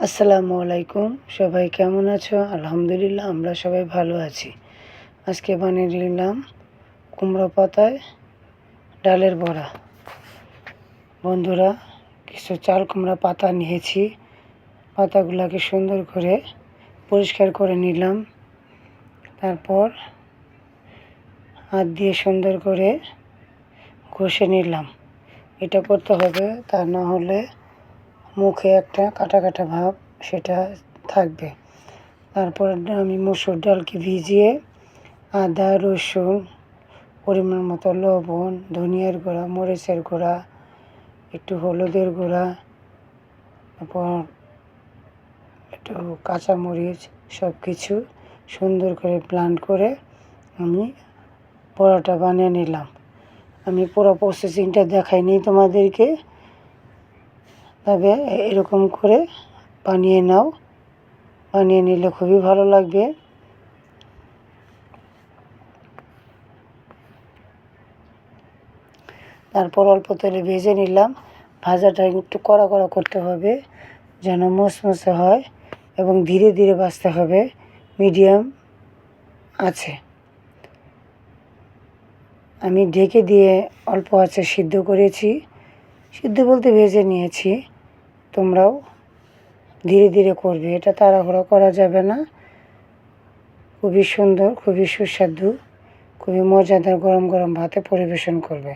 আসসালামু আলাইকুম। সবাই কেমন আছো? আলহামদুলিল্লাহ আমরা সবাই ভালো আছি। আজকে বানিয়ে নিলাম কুমড়ো পাতায় ডালের বড়া। বন্ধুরা, কিছু চাল কুমড়া পাতা নিয়েছি। পাতাগুলোকে সুন্দর করে পরিষ্কার করে নিলাম। তারপর হাত দিয়ে সুন্দর করে ঘষে নিলাম। এটা করতে হবে, তা না হলে মুখে একটা কাটা কাটা ভাব সেটা থাকবে। তারপর আমি মসুর ডালকে ভিজিয়ে আদা, রসুন, পরিমাণ মতো লবণ, ধনিয়ার গুঁড়া, মরিচের গুঁড়া, একটু হলুদের গুঁড়া, তারপর একটু কাঁচামরিচ, সব কিছু সুন্দর করে ব্লেন্ড করে আমি বড়াটা বানিয়ে নিলাম। আমি পুরো প্রসেসিংটা দেখাইনি তোমাদেরকে, তবে এরকম করে বানিয়ে নাও। বানিয়ে নিলে খুবই ভালো লাগবে। তারপর অল্প তেলে ভেজে নিলাম। ভাজাটা একটু কড়া কড়া করতে হবে যেন মচমচে হয়, এবং ধীরে ধীরে ভাজতে হবে, মিডিয়াম আছে। আমি ঢেকে দিয়ে অল্প আঁচে সিদ্ধ করেছি। সিদ্ধ বলতে ভেজে নিয়েছি। তোমরাও ধীরে ধীরে করবে, এটা তাড়াহুড়ো করা যাবে না। খুবই সুন্দর, খুবই সুস্বাদু, খুবই মজাদার গরম গরম ভাতে পরিবেশন করবে।